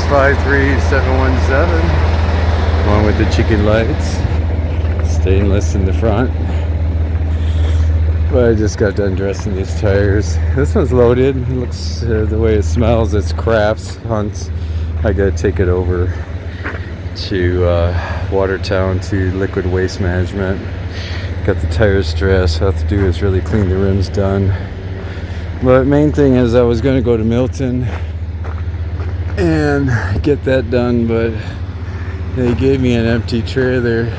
53717. One with the chicken lights. Stainless in the front. But I just got done dressing these tires. This one's loaded. It looks, the way it smells, it's Crafts Hunts. I gotta take it over to Watertown to Liquid Waste Management. Got the tires dressed. All I have to do is really clean the rims done. But main thing is I was gonna go to Milton and get that done, but they gave me an empty trailer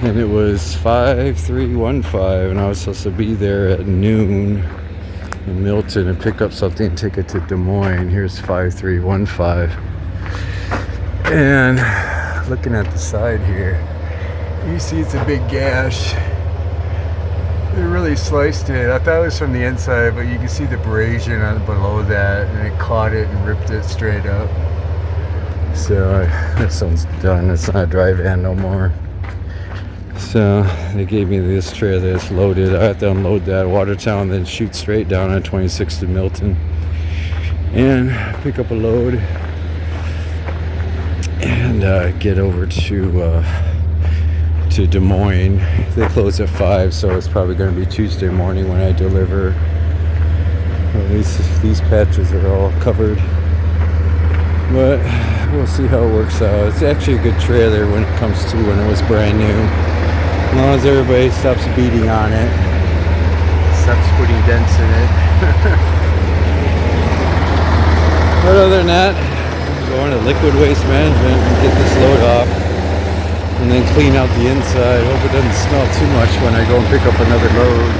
and it was 5315 and I was supposed to be there at noon in Milton and pick up something and take it to Des Moines. Here's 5315. And looking at the side here, you see it's a big gash. They really sliced it. I thought it was from the inside, but you can see the abrasion on below that, and it caught it and ripped it straight up. So this one's done. It's not a dry van no more. So they gave me this trailer that's loaded. I have to unload that at Watertown, then shoot straight down on 26 to Milton and pick up a load and get over to Des Moines. They close at 5, so it's probably going to be Tuesday morning when I deliver. At least these patches are all covered, but we'll see how it works out. It's actually a good trailer when it comes to when it was brand new. As long as everybody stops beating on it, stops putting dents in it. But other than that, I'm going to Liquid Waste Management and get this load off and then clean out the inside. Hope it doesn't smell too much when I go and pick up another load.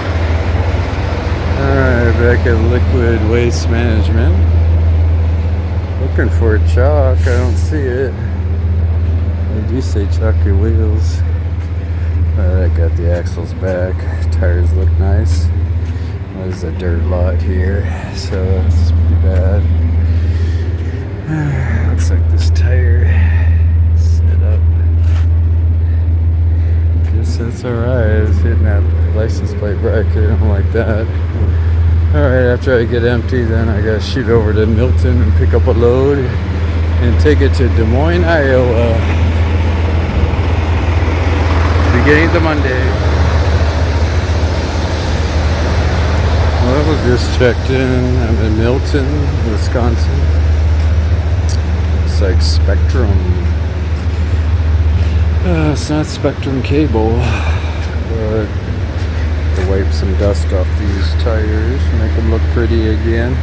Alright, back at Liquid Waste Management. Looking for a chalk, I don't see it. They do say chalk your wheels. I got the axles back. Tires look nice. There's a dirt lot here, so that's pretty bad. Looks like this tire set up. Guess that's alright. It's hitting that license plate bracket. I don't like that. Alright, after I get empty, then I gotta shoot over to Milton and pick up a load and take it to Des Moines, Iowa. Beginning of the Monday. Well, we just checked in. I'm in Milton, Wisconsin. It's like Spectrum. It's not Spectrum cable, but to wipe some dust off these tires, make them look pretty again.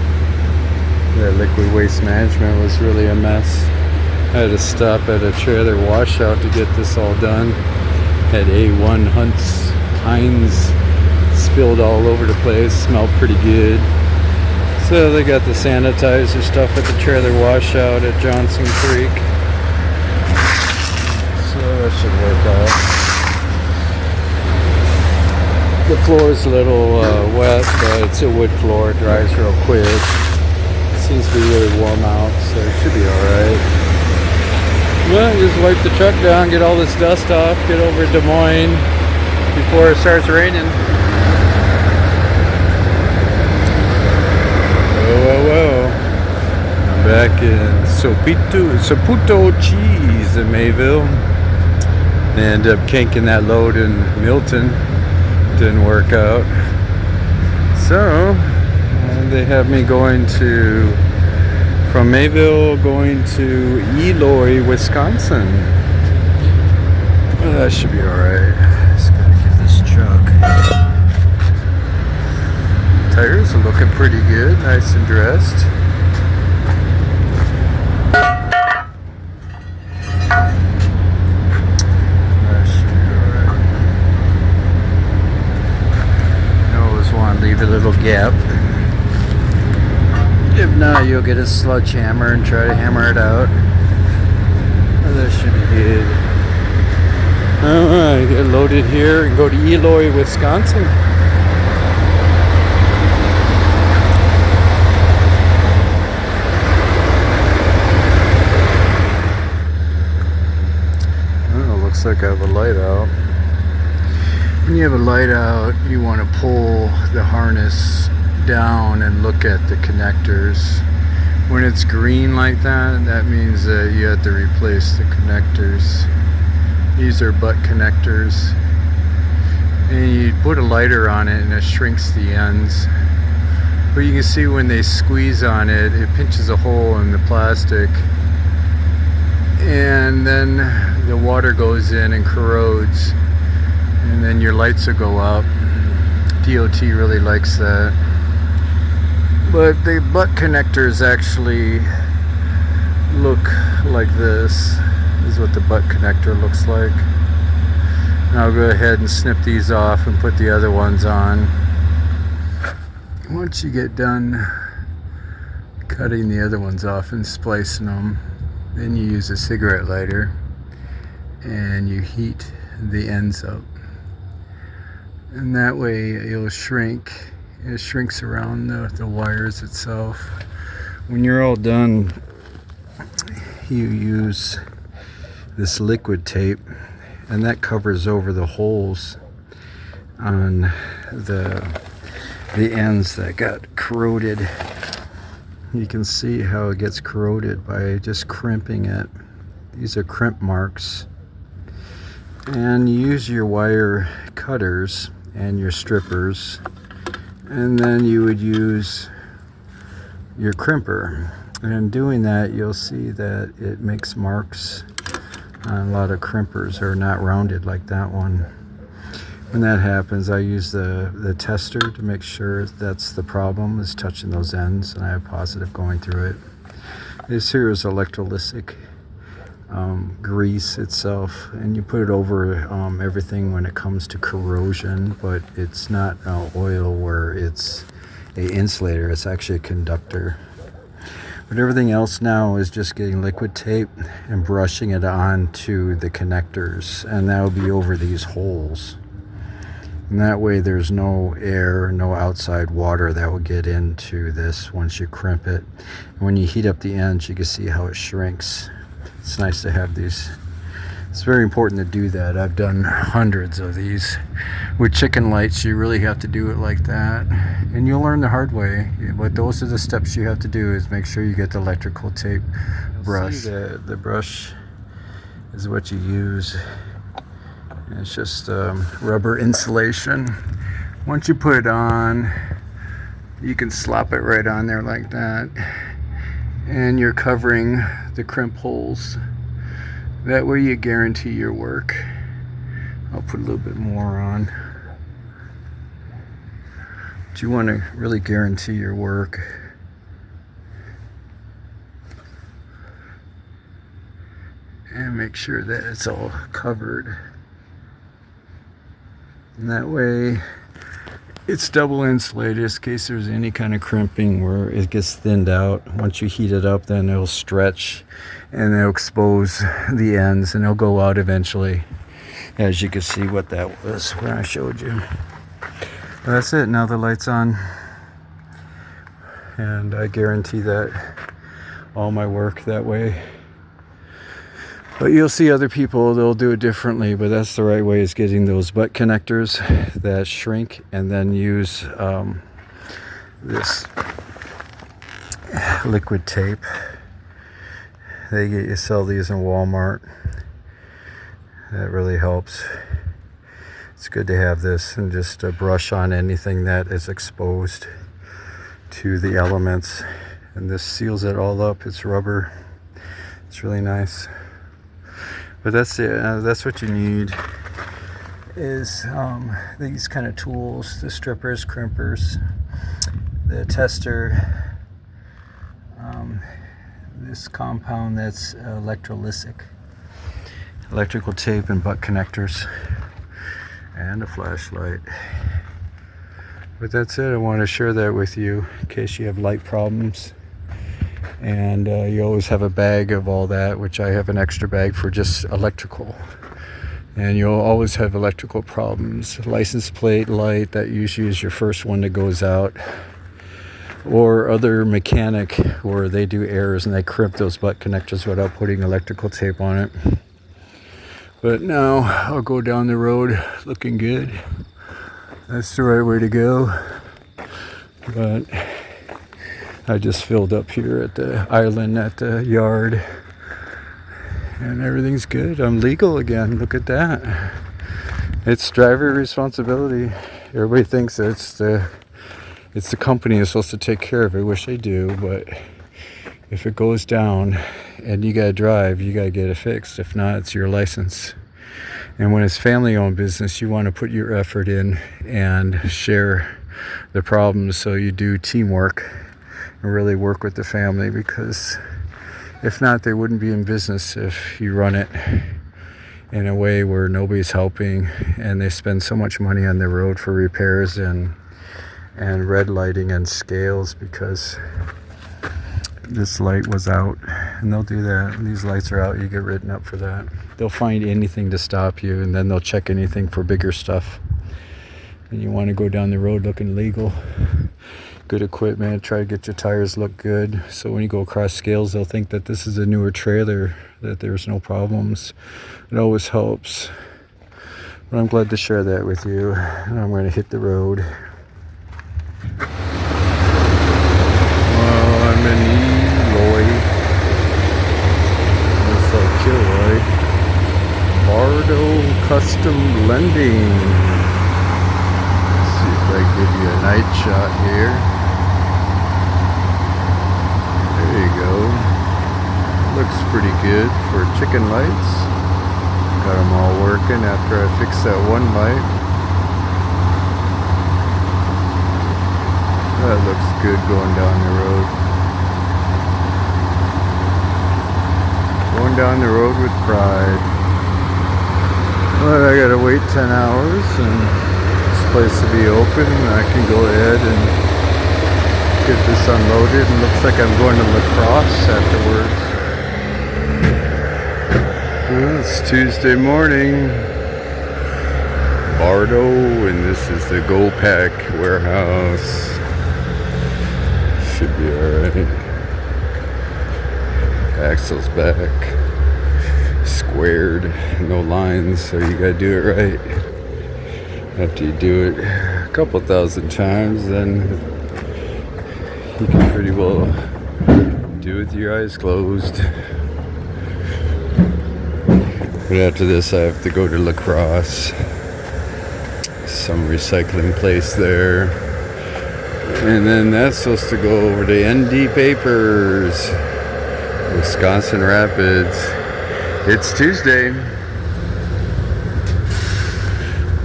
That Liquid Waste Management was really a mess. I had to stop at a trailer washout to get this all done. Had A1 Heinz spilled all over the place, smelled pretty good. So they got the sanitizer stuff at the trailer washout at Johnson Creek. So that should work out. The floor is a little wet, but it's a wood floor, it dries real quick. It seems to be really warm out, so it should be alright. Well, just wipe the truck down, get all this dust off, get over to Des Moines before it starts raining. Whoa. I'm back in Saputo Cheese in Mayville. They ended up kinking that load in Milton. Didn't work out. So, they have me going from Mayville going to Eloy, Wisconsin. Well, that should be alright. Just gotta get this truck. Tires are looking pretty good, nice and dressed. That should be alright. I always want to leave a little gap. If not, you'll get a sledgehammer and try to hammer it out. Oh, that should be good. Alright, get loaded here and go to Eloy, Wisconsin. Oh, looks like I have a light out. When you have a light out, you want to pull the harness down and look at the connectors. When it's green like that, that means that you have to replace the connectors. These are butt connectors. And you put a lighter on it and it shrinks the ends. But you can see when they squeeze on it, it pinches a hole in the plastic. And then the water goes in and corrodes. And then your lights will go up. DOT really likes that. But the butt connectors actually look like this. This is what the butt connector looks like. And I'll go ahead and snip these off and put the other ones on. Once you get done cutting the other ones off and splicing them, then you use a cigarette lighter and you heat the ends up. And that way it'll shrink. It shrinks around the wires itself. When you're all done, you use this liquid tape, and that covers over the holes on the ends that got corroded. You can see how it gets corroded by just crimping it. These are crimp marks. And you use your wire cutters and your strippers, and then you would use your crimper. And in doing that, you'll see that it makes marks on a lot of crimpers are not rounded like that one. When that happens, I use the tester to make sure that's the problem, is touching those ends, and I have positive going through it. This here is electrolytic grease itself, and you put it over everything when it comes to corrosion, but it's not oil where it's a insulator, it's actually a conductor. But everything else now is just getting liquid tape and brushing it onto the connectors, and that will be over these holes. And that way there's no air, no outside water that will get into this once you crimp it. And when you heat up the ends, you can see how it shrinks. It's nice to have these. It's very important to do that. I've done hundreds of these. With chicken lights, you really have to do it like that. And you'll learn the hard way. But those are the steps you have to do, is make sure you get the electrical tape brush. The brush is what you use. It's just rubber insulation. Once you put it on, you can slop it right on there like that. And you're covering the crimp holes. That way you guarantee your work. I'll put a little bit more on. But you want to really guarantee your work. And make sure that it's all covered. And that way it's double insulated in case there's any kind of crimping where it gets thinned out. Once you heat it up, then it'll stretch and it'll expose the ends, and it'll go out eventually, as you can see what that was when I showed you. Well, that's it. Now the light's on, and I guarantee that all my work that way. But you'll see other people, they'll do it differently, but that's the right way, is getting those butt connectors that shrink, and then use this liquid tape. You sell these in Walmart. That really helps. It's good to have this and just brush on anything that is exposed to the elements. And this seals it all up. It's rubber. It's really nice. But that's it. That's what you need, is these kind of tools: the strippers, crimpers, the tester, this compound that's electrolytic, electrical tape, and butt connectors, and a flashlight. But that's it. I want to share that with you in case you have light problems. And you always have a bag of all that, which I have an extra bag for just electrical. And you'll always have electrical problems. License plate light, that usually is your first one that goes out. Or other mechanic where they do errors and they crimp those butt connectors without putting electrical tape on it. But now I'll go down the road looking good. That's the right way to go. But I just filled up here at the island at the yard, and everything's good. I'm legal again. Look at that. It's driver responsibility. Everybody thinks it's the company is supposed to take care of it. I wish they do, but if it goes down and you gotta drive, you gotta get it fixed. If not, it's your license. And when it's family-owned business, you want to put your effort in and share the problems, so you do teamwork and really work with the family, because if not, they wouldn't be in business if you run it in a way where nobody's helping and they spend so much money on the road for repairs and red lighting and scales because this light was out. And they'll do that. When these lights are out, you get written up for that. They'll find anything to stop you, and then they'll check anything for bigger stuff. And you want to go down the road looking legal. Good equipment. Try to get your tires look good. So when you go across scales, they'll think that this is a newer trailer, that there's no problems. It always helps. But I'm glad to share that with you. And I'm going to hit the road. Well, I'm in Eloy. That's like Kilroy. Bardo Custom Lending. Let's see if I can give you a night shot here. There you go. Looks pretty good for chicken lights. Got them all working after I fixed that one light. That looks good going down the road. Going down the road with pride. But I gotta wait 10 hours and this place to be open, and I can go ahead and get this unloaded. And looks like I'm going to La Crosse afterwards. Well, it's Tuesday morning. Bardo, and this is the GoPack warehouse. Should be alright. Axle's back. Squared, no lines, so you gotta do it right. After you do it a couple thousand times, then you can pretty well do it with your eyes closed. But after this, I have to go to La Crosse, some recycling place there. And then that's supposed to go over to ND Papers, Wisconsin Rapids. It's Tuesday.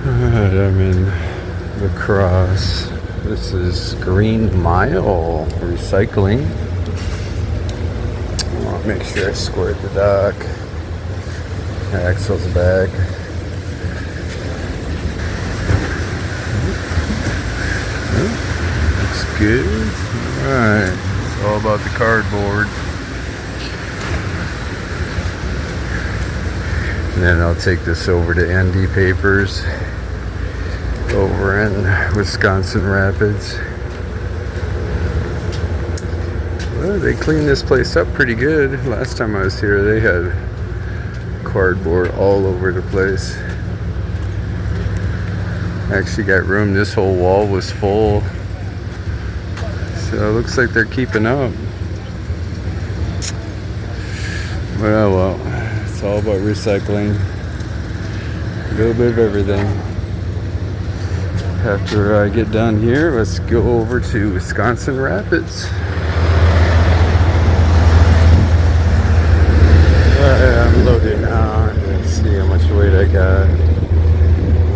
I'm in La Crosse. This is Green Mile Recycling. I want to make sure I squared the dock. Axle's back. Looks good. Alright. It's all about the cardboard. And then I'll take this over to ND Papers over in Wisconsin Rapids. Well, they cleaned this place up pretty good. Last time I was here, they had cardboard all over the place. Actually got room. This whole wall was full. So it looks like they're keeping up. Well, it's all about recycling. A little bit of everything. After I get done here, let's go over to Wisconsin Rapids. I'm loaded now. Let's see how much weight I got.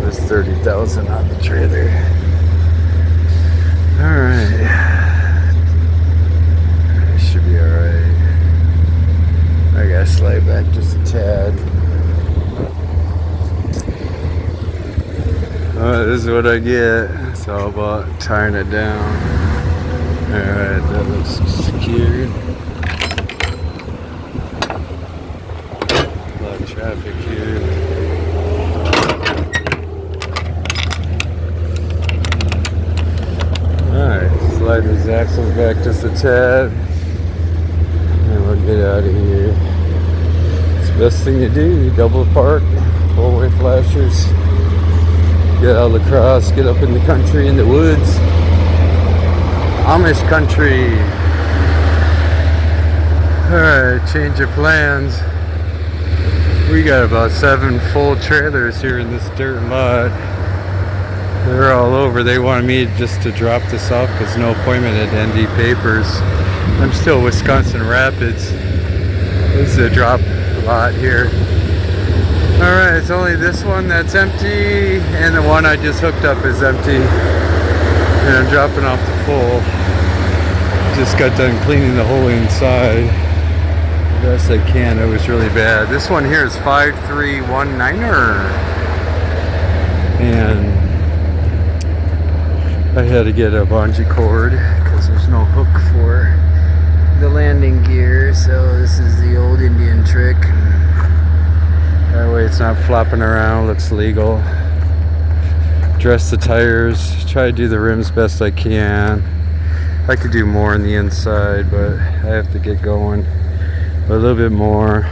There's 30,000 on the trailer. Alright. Should be alright. I gotta slide back just a tad. This is what I get. It's all about tying it down. Alright, that looks secured. A lot of traffic here. Alright, slide these axles back just a tad. And we'll get out of here. It's the best thing to do. Double park, four-way flashers. Get out of La Crosse, get up in the country, in the woods. Amish country. Alright, change of plans. We got about 7 full trailers here in this dirt lot. They're all over. They wanted me just to drop this off because no appointment at ND Papers. I'm still Wisconsin Rapids. This is a drop lot here. Alright, it's only this one that's empty, and the one I just hooked up is empty. And I'm dropping off the full. Just got done cleaning the whole inside. Best I can. It was really bad. This one here is 5319er. And I had to get a bungee cord because there's no hook for the landing gear. So this is the old Indian trick. That way it's not flopping around, looks legal. Dress the tires, try to do the rims best I can. I could do more on the inside, but I have to get going. But a little bit more.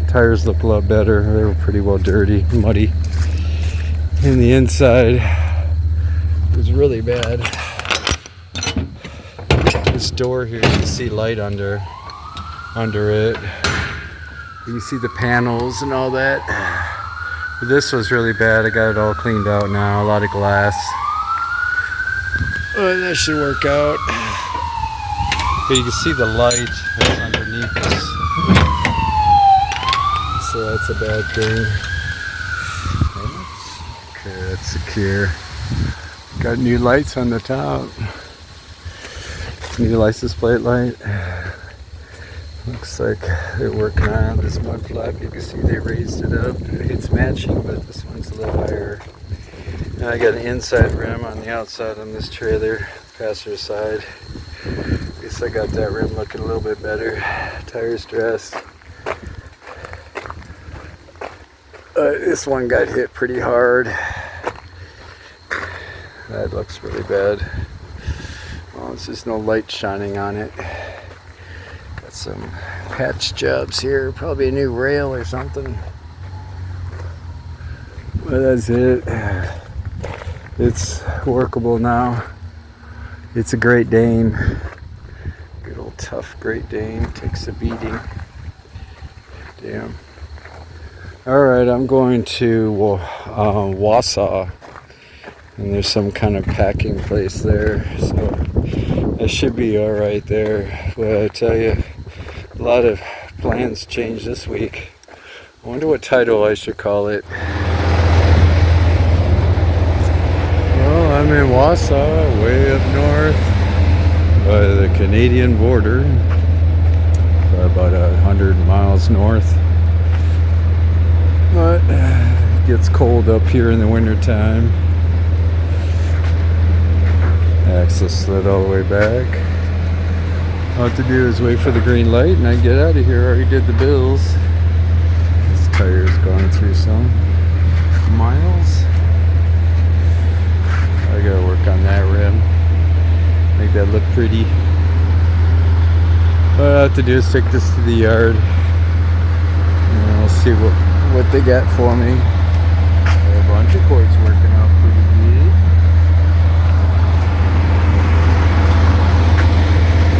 Tires look a lot better. They were pretty well dirty, muddy. And the inside was really bad. This door here, you can see light under it. You can see the panels and all that. But this was really bad. I got it all cleaned out now. A lot of glass. But that should work out. But you can see the light that's underneath this. So that's a bad thing. Okay, that's secure. Got new lights on the top. New license plate light. Looks like they're working on this mud flap. You can see they raised it up. It's matching, but this one's a little higher. And I got an inside rim on the outside on this trailer, passenger side. At least I got that rim looking a little bit better. Tires dressed. This one got hit pretty hard. That looks really bad. Well, there's just no light shining on it. Got some patch jobs here. Probably a new rail or something. But that's it. It's workable now. It's a Great Dane. Good old tough Great Dane. Takes a beating. Damn. Alright, I'm going to Wausau. And there's some kind of packing place there. So I should be alright there. But I tell you, a lot of plans changed this week. I wonder what title I should call it. Well, I'm in Wausau, way up north by the Canadian border. About 100 miles north. But it gets cold up here in the winter time. Axle slid all the way back. All I have to do is wait for the green light and I get out of here. I already did the bills. This tire's going through some miles. I gotta work on that rim. Make that look pretty. What I have to do is take this to the yard. And we'll see what they got for me. A bunch of cords working out pretty good.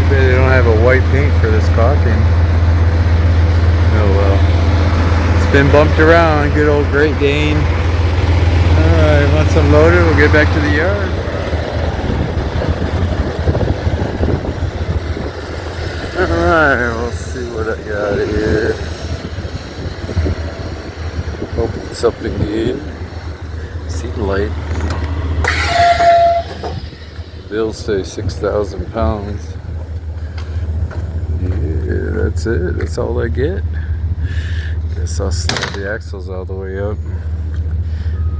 They don't have a white paint for this caulking. Oh well. It's been bumped around. Good old Great Dane. Alright, once I'm loaded, we'll get back to the yard. Alright, we'll see what I got here. Hope it's something good. Seat light. Bills say 6,000 pounds. Yeah, that's it. That's all I get. Guess I'll slide the axles all the way up.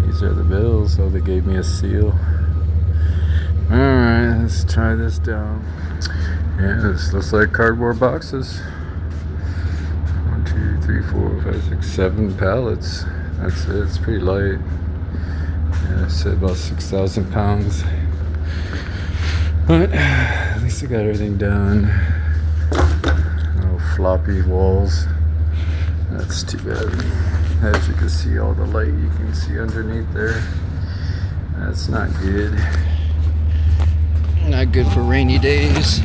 These are the bills, so they gave me a seal. Alright, let's try this down. Yeah, this looks like cardboard boxes. 1, 2, 3, 4, 5, 6, 7 pallets. That's it. It's pretty light. Yeah, I said about 6,000 pounds. But at least I got everything done. No floppy walls. That's too bad. As you can see, all the light you can see underneath there. That's not good. Not good for rainy days.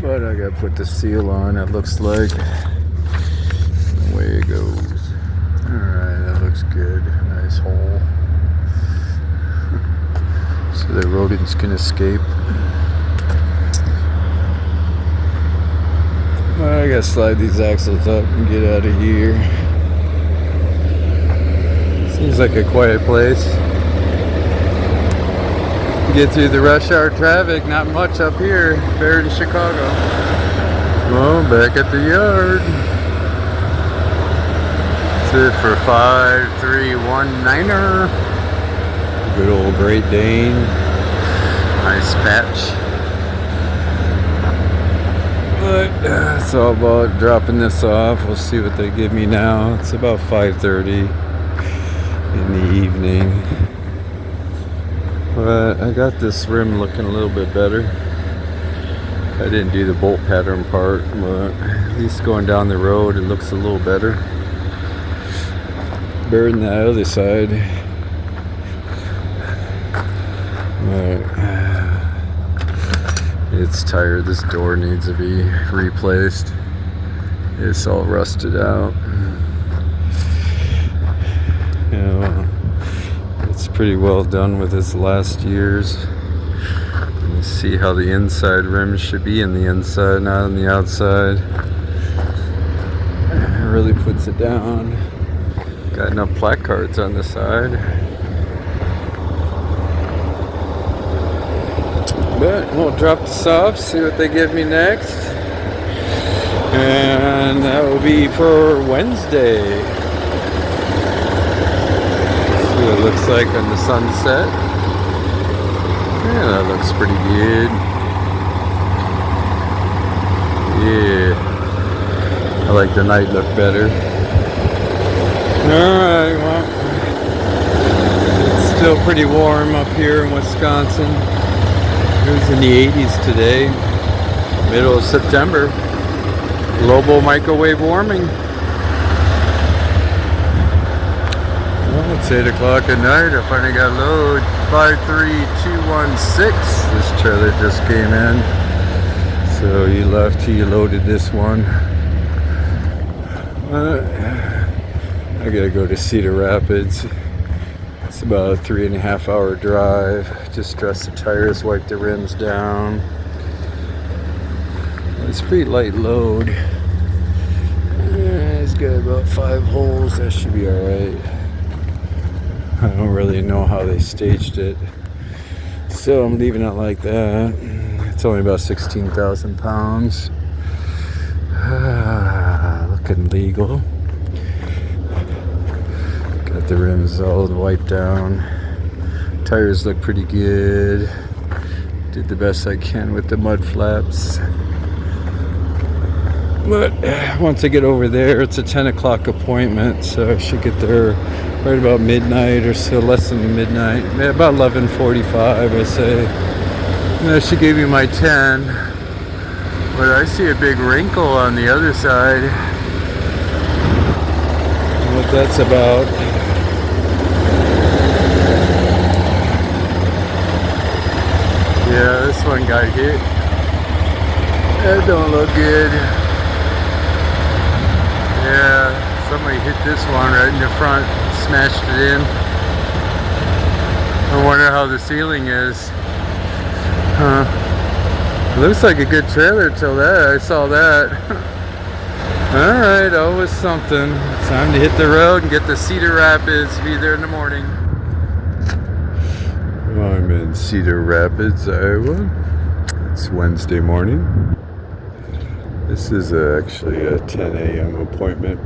But I gotta put the seal on, it looks like. Away it goes. Alright, that looks good. Nice hole. So the rodents can escape. Well, I gotta slide these axles up and get out of here. Seems like a quiet place. Get through the rush hour traffic, not much up here compared to Chicago. Well, back at the yard. That's it for 5319er. Good old Great Dane. Nice patch. But it's all about dropping this off. We'll see what they give me now. It's about 5:30 in the evening. But I got this rim looking a little bit better. I didn't do the bolt pattern part, but at least going down the road it looks a little better. Better than the other side. But it's tired. This door needs to be replaced. It's all rusted out. Yeah. It's pretty well done with its last years. You see how the inside rim should be in the inside, not on the outside. It really puts it down. Got enough placards on the side. But we'll drop this off, see what they give me next. And that will be for Wednesday. What it looks like on the sunset. Yeah, that looks pretty good. Yeah, I like the night look better. Alright, well, it's still pretty warm up here in Wisconsin. It was in the 80s today, middle of September. Global microwave warming. It's 8 o'clock at night. I finally got load 53216. This trailer just came in. So he left, he loaded this one. I gotta go to Cedar Rapids. It's about a 3.5 hour drive. Just dress the tires, wipe the rims down. It's pretty light load. It's got about 5 holes. That should be alright. I don't really know how they staged it, so I'm leaving it like that. It's only about 16,000 pounds. Looking legal. Got the rims all wiped down. Tires look pretty good. Did the best I can with the mud flaps. But once I get over there, it's a 10 o'clock appointment, so I should get there right about midnight or so, less than midnight. About 11:45, I say. And she gave me my 10. But I see a big wrinkle on the other side. What that's about. Yeah, this one got hit. That don't look good. Yeah, somebody hit this one right in the front, smashed it in. I wonder how the ceiling is. It looks like a good trailer till that. I saw that. Alright, always something. Time to hit the road and get to Cedar Rapids. Be there in the morning. I'm in Cedar Rapids, Iowa. It's Wednesday morning. This is actually a 10 a.m. appointment.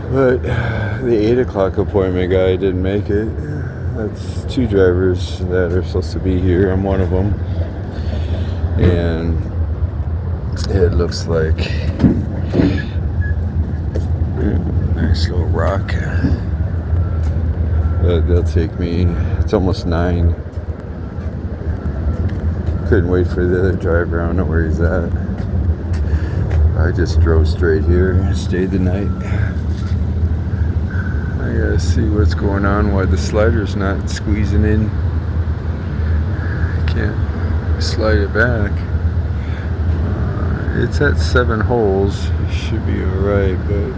But the 8 o'clock appointment guy didn't make it. That's 2 drivers that are supposed to be here. I'm one of them. And it looks like nice little rock. But they'll take me. It's almost 9. Couldn't wait for the other driver. I don't know where he's at. I just drove straight here, stayed the night. I gotta see what's going on, why the slider's not squeezing in. Can't slide it back. It's at 7 holes. It should be alright, but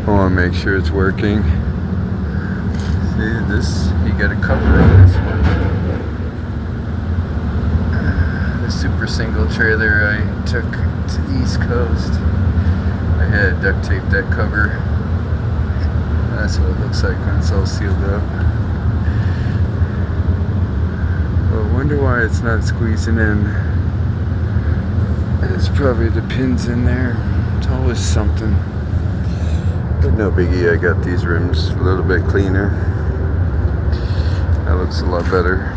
I want to make sure it's working. See this? You got a cover on this one. The super single trailer I took to the East Coast. I had duct tape that cover. That's what it looks like when it's all sealed up. Well, I wonder why it's not squeezing in. It's probably the pins in there. It's always something. But no biggie, I got these rims a little bit cleaner. That looks a lot better.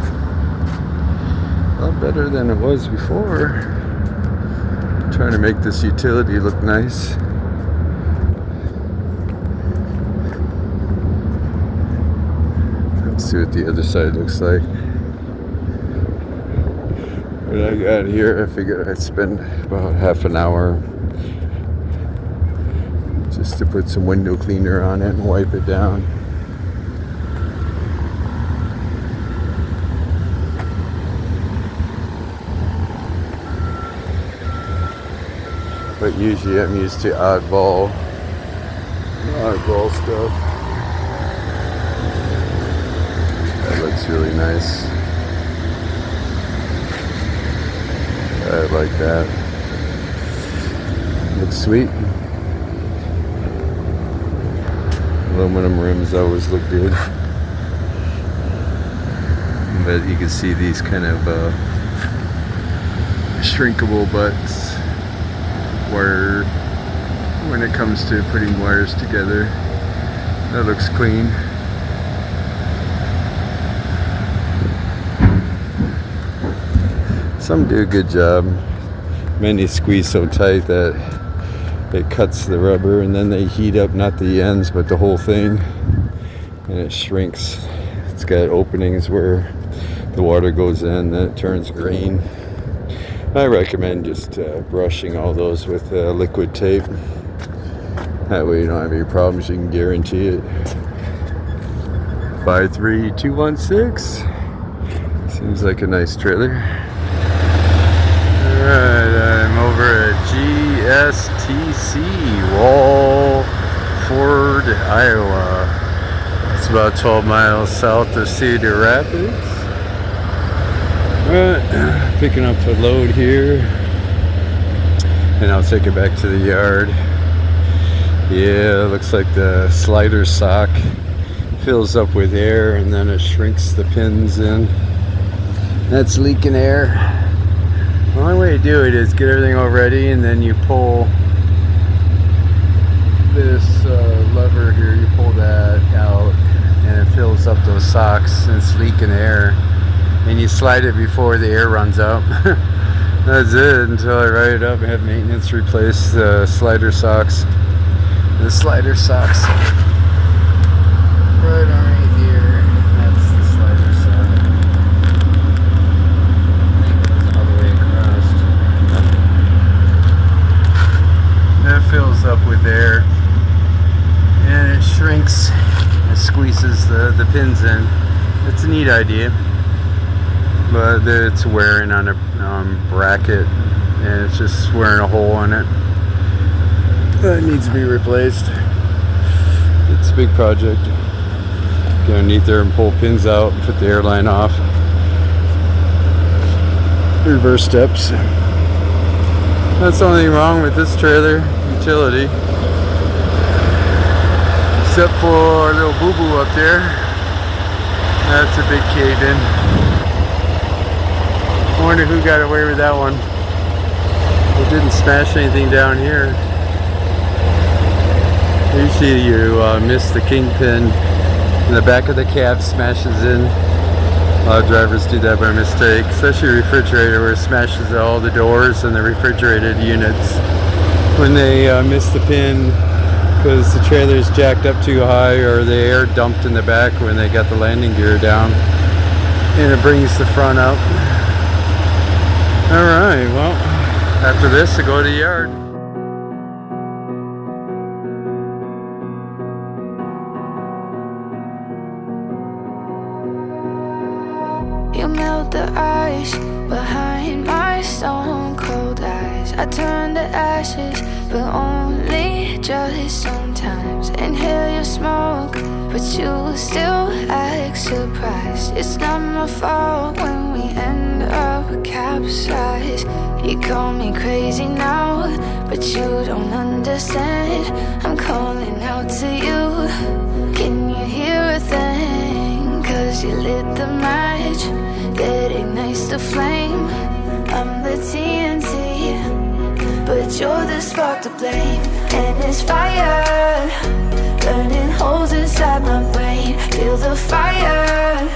A lot better than it was before. Trying to make this utility look nice. Let's see what the other side looks like. What I got here, I figured I'd spend about half an hour just to put some window cleaner on it and wipe it down. But usually I'm used to oddball stuff. That looks really nice. I like that. Looks sweet. Aluminum rims always look good. But you can see these kind of shrinkable butts where when it comes to putting wires together. That looks clean. Some do a good job. Many squeeze so tight that it cuts the rubber, and then they heat up not the ends but the whole thing, and it shrinks. It's got openings where the water goes in, then it turns green. I recommend just brushing all those with liquid tape. That way you don't have any problems, you can guarantee it. 53216. Seems like a nice trailer. Alright, I'm over at GSTC, Walford, Iowa. It's about 12 miles south of Cedar Rapids. Alright, picking up a load here. And I'll take it back to the yard. Yeah, looks like the slider sock fills up with air and then it shrinks the pins in. That's leaking air. The only way to do it is get everything all ready, and then you pull this lever here, you pull that out and it fills up those socks and it's leaking air, and you slide it before the air runs out. That's it until I write it up and have maintenance replace the slider socks. The slider socks right underneath here. That's the slider sock. All the way across. That fills up with air and it shrinks and squeezes the pins in. It's a neat idea, but it's wearing on a bracket and it's just wearing a hole on it. That needs to be replaced. It's a big project. Go underneath there and pull pins out and put the airline off. Reverse steps. That's the only thing wrong with this trailer utility, except for a little boo-boo up there. That's a big cave-in. I wonder who got away with that one. It didn't smash anything down here. Usually you miss the kingpin and the back of the cab smashes in. A lot of drivers do that by mistake, especially a refrigerator where it smashes all the doors and the refrigerated units when they miss the pin because the trailer is jacked up too high or the air dumped in the back when they got the landing gear down, and it brings the front up. Alright, well, after this I go to the yard. You melt the ice behind my stone cold eyes. I turn to ashes, but only just sometimes. Inhale your smoke, but you still act surprised. It's not my fault when we end up capsized. You call me crazy now, but you don't understand. I'm calling out to you. Can you hear a thing? 'Cause you lit the match that ignites the flame. I'm the TNT, but you're the spark to blame. And it's fire, burning holes inside my brain. Feel the fire,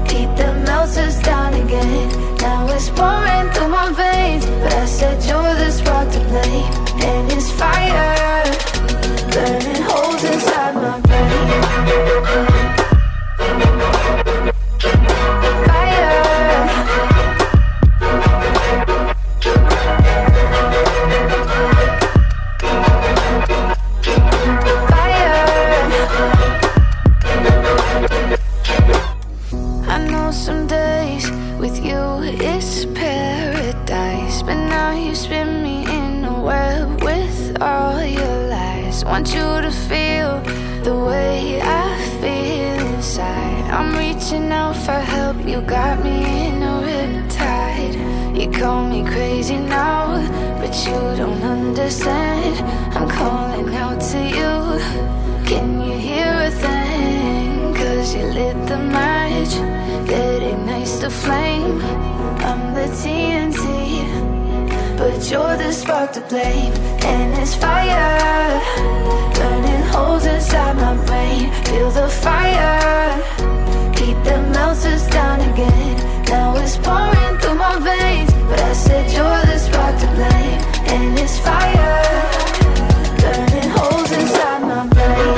heat that melts us down again. Now it's pouring through my veins, but I said you're the spark to blame. And it's fire, burning holes inside my brain. Want you to feel the way I feel inside. I'm reaching out for help, you got me in a riptide. You call me crazy now, but you don't understand. I'm calling out to you. Can you hear a thing? 'Cause you lit the match that ignites the flame. I'm the TNT, but you're the spark to blame. And it's fire, burning holes inside my brain. Feel the fire, heat that melts us down again. Now it's pouring through my veins, but I said you're the spark to blame. And it's fire, burning holes inside my brain.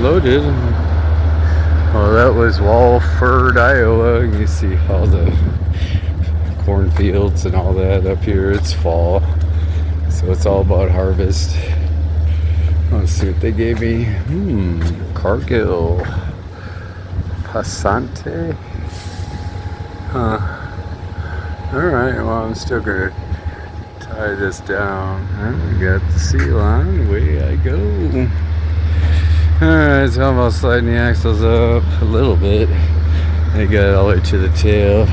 Loaded. Well, that was Walford, Iowa. You see all the cornfields and all that up here. It's fall, so it's all about harvest. Let's see what they gave me. Cargill Passante. Huh. Alright, well, I'm still gonna tie this down. And we got the sea line. Away I go. Alright, it's almost sliding the axles up a little bit. I got it all the way to the tail.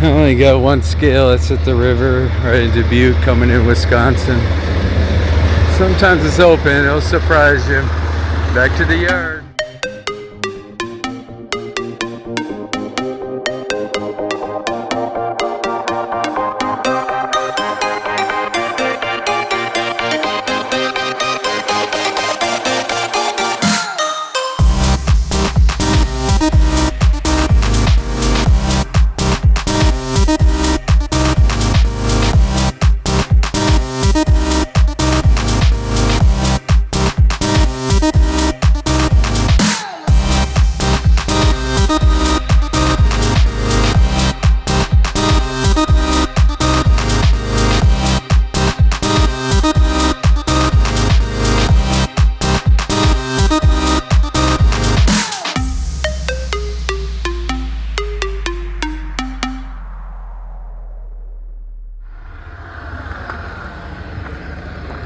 I only got one scale, that's at the river, right in Dubuque, coming in Wisconsin. Sometimes it's open, it'll surprise you. Back to the yard.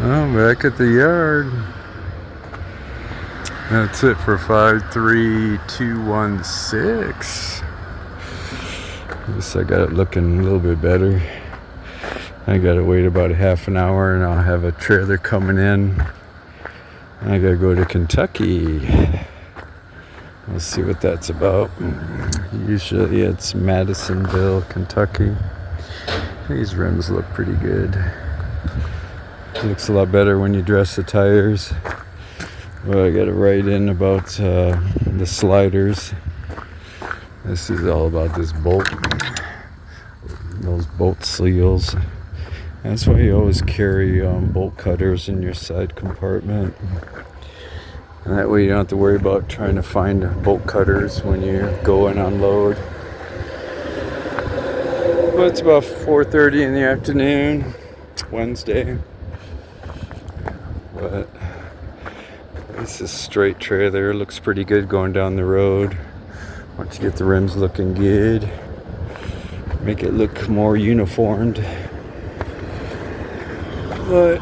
Well, back at the yard. That's it for 53216. Guess I got it looking a little bit better. I gotta wait about a half an hour and I'll have a trailer coming in. I gotta go to Kentucky. Let's see what that's about. Usually it's Madisonville, Kentucky. These rims look pretty good. Looks a lot better when you dress the tires. Well, I gotta write in about the sliders. This is all about this bolt. Those bolt seals. That's why you always carry bolt cutters in your side compartment. And that way you don't have to worry about trying to find bolt cutters when you go and unload. Well, it's about 4:30 in the afternoon. It's Wednesday. But this is straight trailer. Looks pretty good going down the road. Once you get the rims looking good, make it look more uniformed. But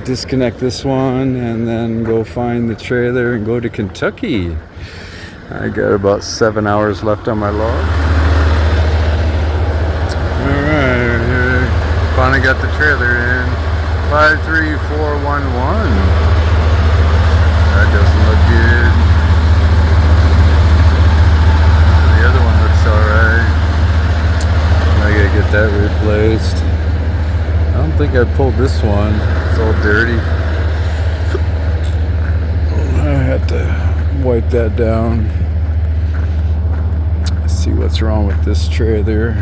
disconnect this one and then go find the trailer and go to Kentucky. I got about 7 hours left on my log. Alright, finally got the trailer in. 53411. That doesn't look good. The other one looks alright. I gotta get that replaced. I don't think I pulled this one. It's all dirty. I have to wipe that down. Let's see what's wrong with this trailer.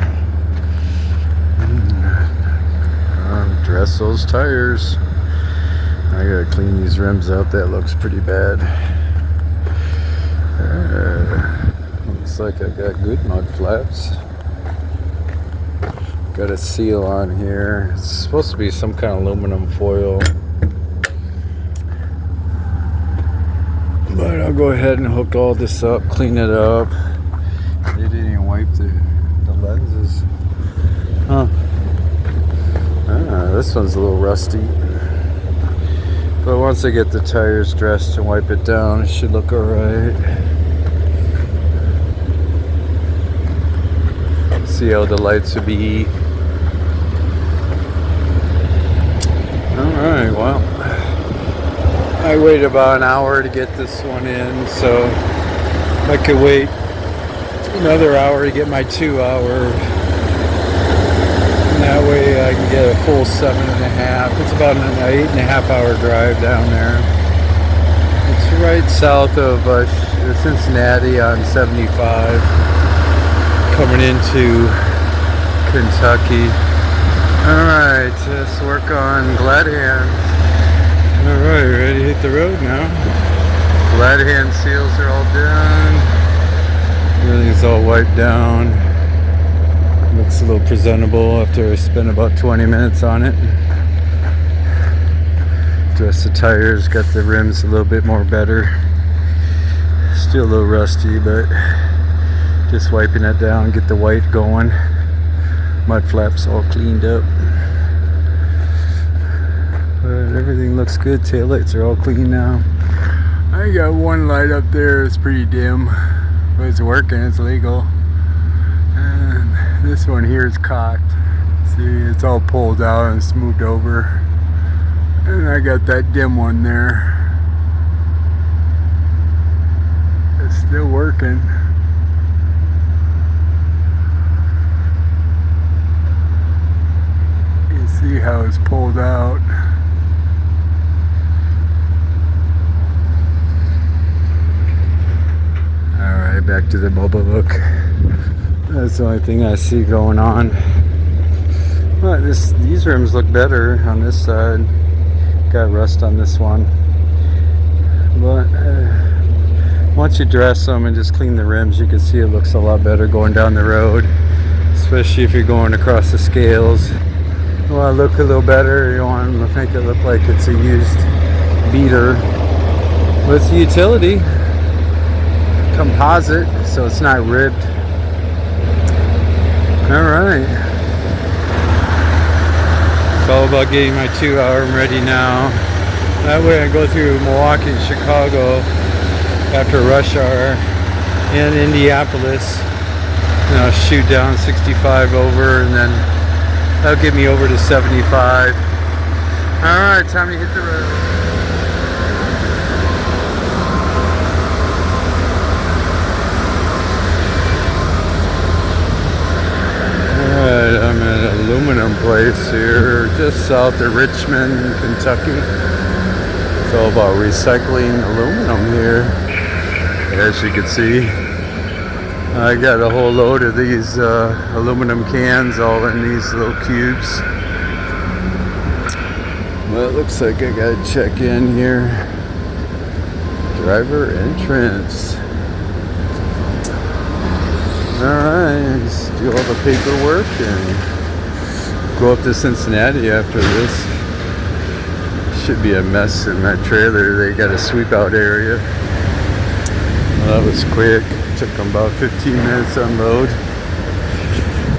Dress those tires. I gotta clean these rims out. That looks pretty bad. Looks like I got good mud flaps. Got a seal on here. It's supposed to be some kind of aluminum foil. But I'll go ahead and hook all this up, clean it up. They didn't even wipe the lenses. Huh. This one's a little rusty. But once I get the tires dressed and wipe it down, it should look alright. See how the lights would be. Alright, well, I waited about an hour to get this one in, so I could wait another hour to get my 2 hour. And that way I can get a full 7.5. It's about an 8.5 hour drive down there. It's right south of Cincinnati on 75, coming into Kentucky. Alright, let's work on glad hand. Alright, ready to hit the road now. Glad hand seals are all done. Everything's all wiped down. Looks a little presentable after I spent about 20 minutes on it. Dress the tires, got the rims a little bit more better. Still a little rusty, but just wiping it down, get the white going. Mud flaps all cleaned up. But everything looks good. Taillights are all clean now. I got one light up there, it's pretty dim, but it's working, it's legal. And this one here is cocked. See, it's all pulled out and smoothed over. And I got that dim one there. It's still working. You see how it's pulled out. Alright, back to the mobile look. That's the only thing I see going on. But these rims look better on this side. Got rust on this one. But once you dress them and just clean the rims, you can see it looks a lot better going down the road. Especially if you're going across the scales. You want to look a little better. You want to make it look like it's a used beater. But it's a utility. Composite, so it's not ribbed. Alright. It's all about getting my 2 hour. I'm ready now. That way I go through Milwaukee and Chicago after rush hour and Indianapolis. And I'll shoot down 65 over and then That'll get me over to 75. Alright, time to hit the road. Alright, I'm at an aluminum place here just south of Richmond, Kentucky. It's all about recycling aluminum here. As you can see, I got a whole load of these aluminum cans all in these little cubes. Well, it looks like I gotta check in here. Driver entrance. Alright, let's do all the paperwork and go up to Cincinnati after this. Should be a mess in my trailer. They got a sweep out area. Well, that was quick. Took them about 15 minutes to unload.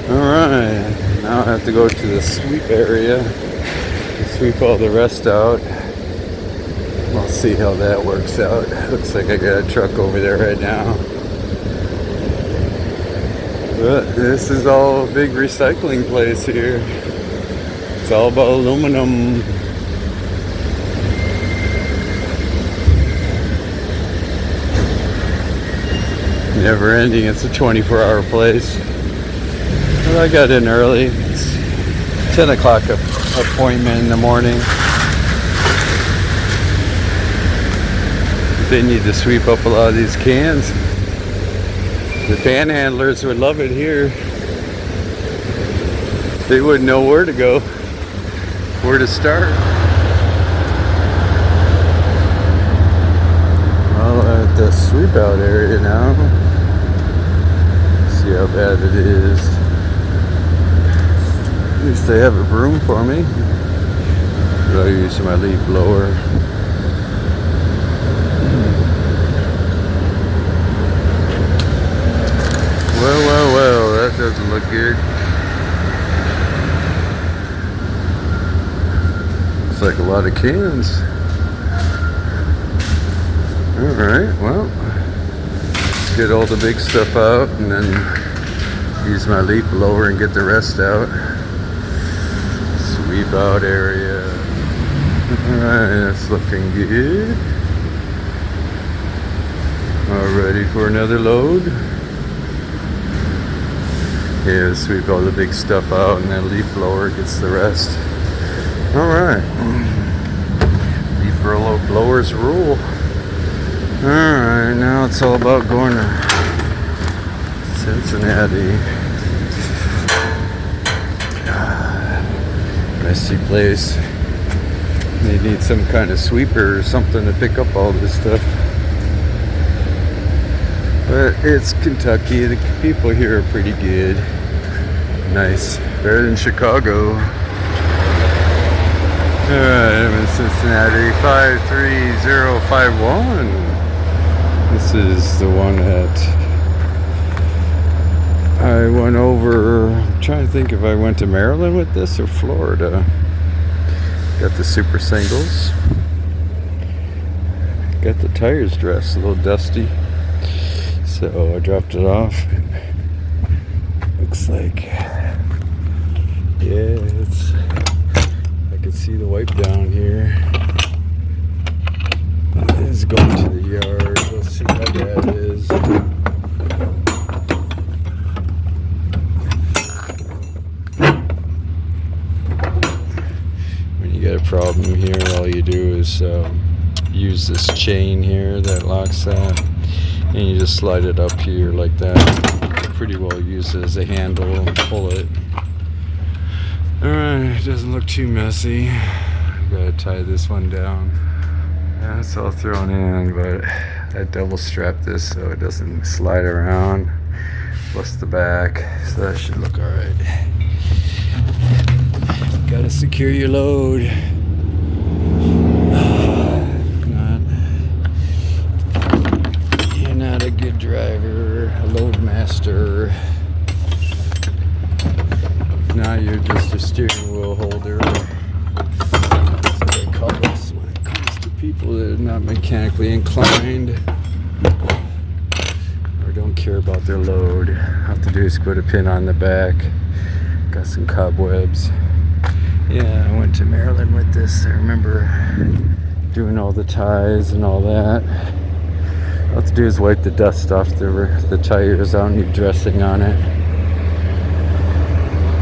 Alright, now I have to go to the sweep area and sweep all the rest out. We'll see how that works out. Looks like I got a truck over there right now. But this is all a big recycling place here. It's all about aluminum. Never ending. It's a 24-hour place. Well, I got in early. It's 10 o'clock appointment in the morning. They need to sweep up a lot of these cans. The panhandlers would love it here. They wouldn't know where to go, where to start. Well, at the sweep out area now. See how bad it is. At least they have a broom for me. But I'll use my leaf blower. Well, that doesn't look good. Looks like a lot of cans. Alright, well, let's get all the big stuff out and then use my leaf blower and get the rest out. Sweep out area. Alright, that's looking good. All ready for another load. Yeah, sweep all the big stuff out and then leaf blower gets the rest. Alright. Leaf blowers rule. Alright, now it's all about going to Cincinnati. Messy place. They need some kind of sweeper or something to pick up all this stuff. But it's Kentucky. The people here are pretty good. Nice. Better than Chicago. Alright, I'm in Cincinnati. 53051. This is the one that I went over. I'm trying to think if I went to Maryland with this or Florida. Got the super singles. Got the tires dressed a little dusty. So I dropped it off. Looks like, yeah, I can see the wipe down here. It's going to the yard. We'll see how that is. When you got a problem here, all you do is use this chain here that locks that. And you just slide it up here like that. Pretty well use it as a handle and pull it. Alright, it doesn't look too messy. Gotta tie this one down. Yeah, it's all thrown in, but I double strap this so it doesn't slide around. Plus the back, so that should look alright. Gotta secure your load. Driver, a load master. Now you're just a steering wheel holder. That's what they call us when it comes to people that are not mechanically inclined or don't care about their load. All I have to do is put a pin on the back, Got some cobwebs. Yeah, I went to Maryland with this. I remember doing all the ties and all that. All I have to do is wipe the dust off the tires. I don't need dressing on it.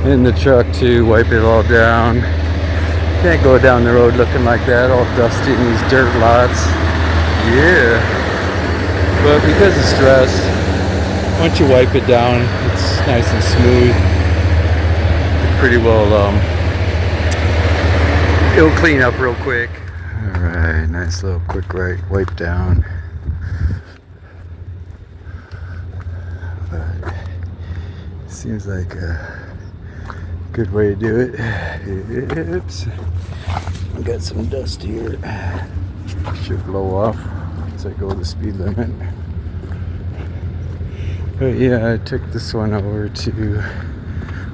In the truck too, wipe it all down. Can't go down the road looking like that, all dusty in these dirt lots. Yeah. But because of stress, once you wipe it down, it's nice and smooth. Pretty well, it'll clean up real quick. Alright, nice little quick wipe down. But seems like a good way to do it. Oops. I got some dust here. Should blow off once I go the speed limit. But yeah, I took this one over to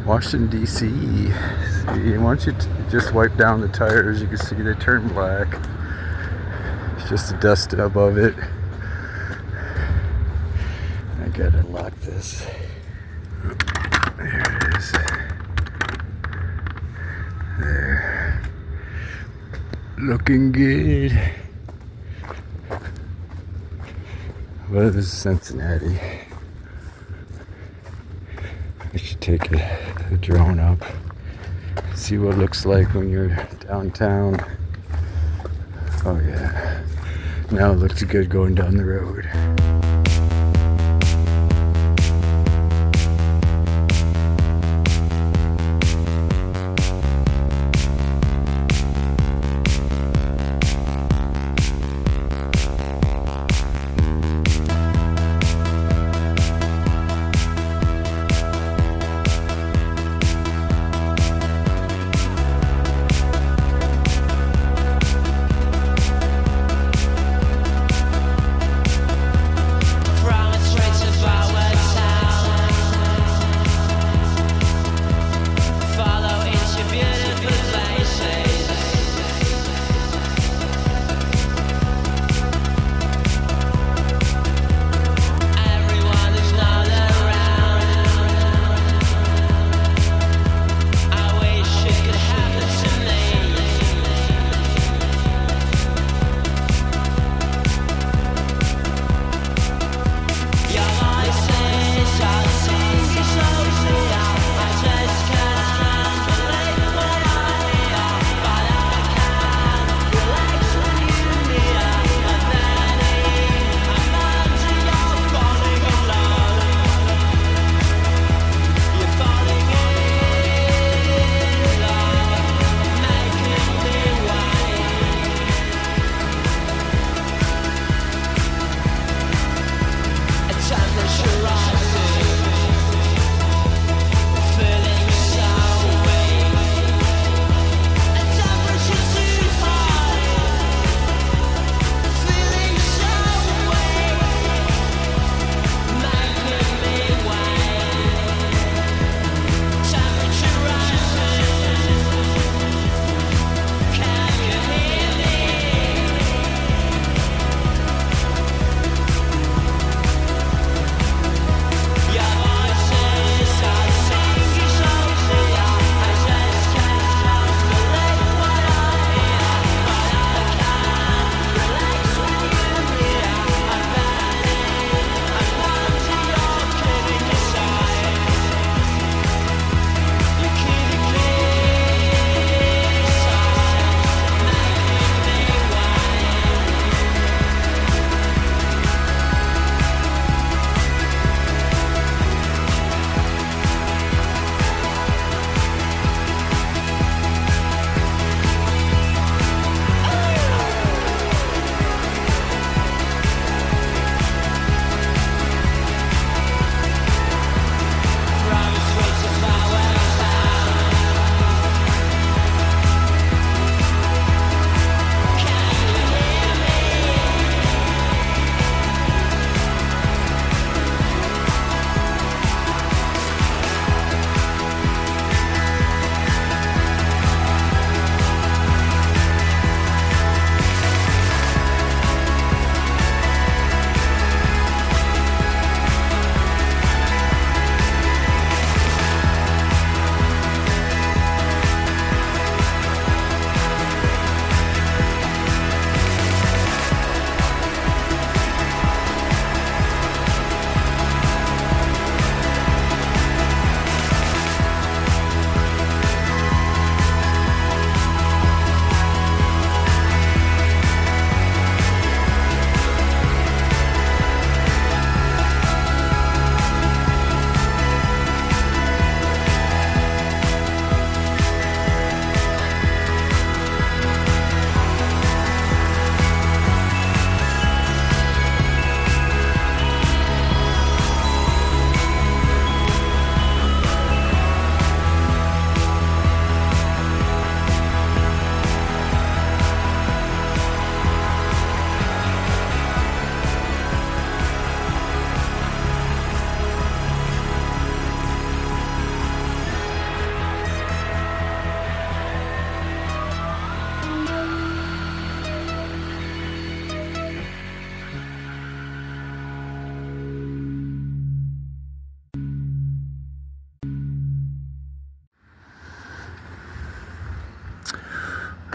Washington, D.C. See, once you just wipe down the tires, you can see they turn black. It's just the dust above it. I gotta lock this. There it is. There. Looking good. Well, this is Cincinnati. I should take a drone up. See what it looks like when you're downtown. Oh yeah. Now it looks good going down the road.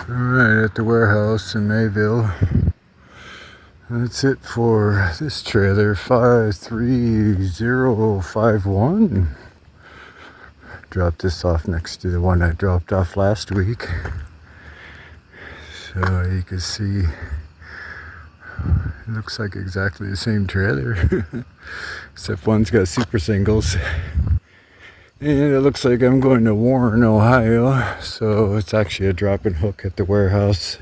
Alright, at the warehouse in Mayville. That's it for this trailer, 53051. Dropped this off next to the one I dropped off last week. So you can see, it looks like exactly the same trailer. Except one's got super singles. And it looks like I'm going to Warren, Ohio. So it's actually a drop and hook at the warehouse.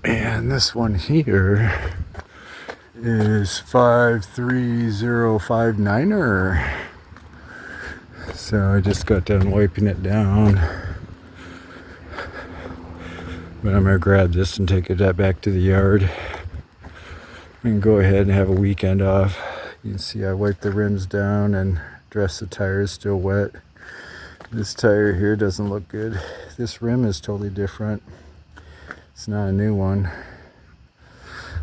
And this one here is 53059er. So I just got done wiping it down. But I'm gonna grab this and take it back to the yard and go ahead and have a weekend off. You can see I wiped the rims down and dressed the tires, still wet. This tire here doesn't look good. This rim is totally different. It's not a new one.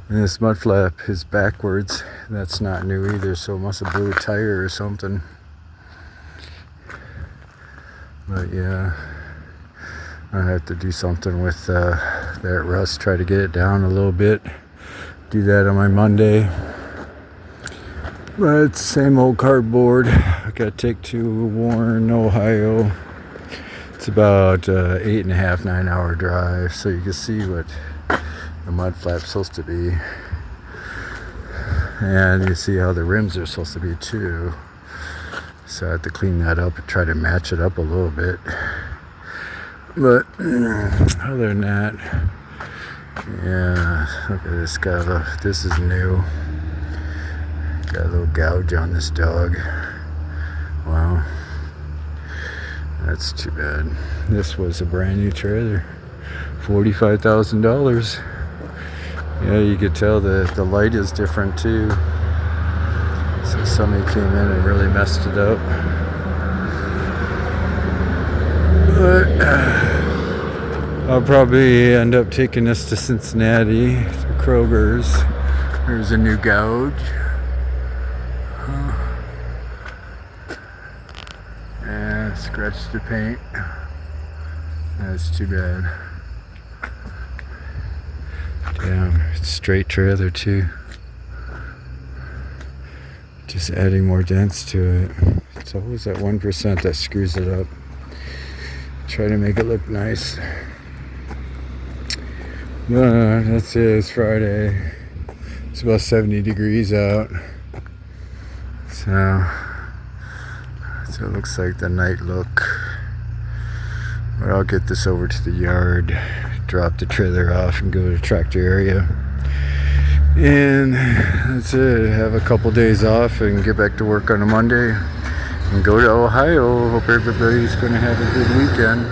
And this mud flap is backwards. That's not new either, so it must have blew a tire or something. But yeah, I have to do something with that rust, try to get it down a little bit. Do that on my Monday. But it's the same old cardboard. I gotta take to Warren, Ohio. It's about 8.5, 9 hour drive, so you can see what the mud flap's supposed to be. And you see how the rims are supposed to be too. So I have to clean that up and try to match it up a little bit. But other than that, yeah, look at this guy. This is new. Got a little gouge on this dog. Wow. That's too bad. This was a brand new trailer. $45,000. Yeah, you could tell that the light is different too. So somebody came in and really messed it up. But I'll probably end up taking this to Cincinnati, to Kroger's. There's a new gouge. And scratched the paint. That's too bad. Damn, it's straight trailer too. Just adding more dents to it. It's always that 1% that screws it up. Try to make it look nice. That's it. It's Friday. It's about 70 degrees out. So it looks like the night look. But I'll get this over to the yard, drop the trailer off, and go to the tractor area. And that's it. Have a couple days off and get back to work on a Monday and go to Ohio. Hope everybody's going to have a good weekend.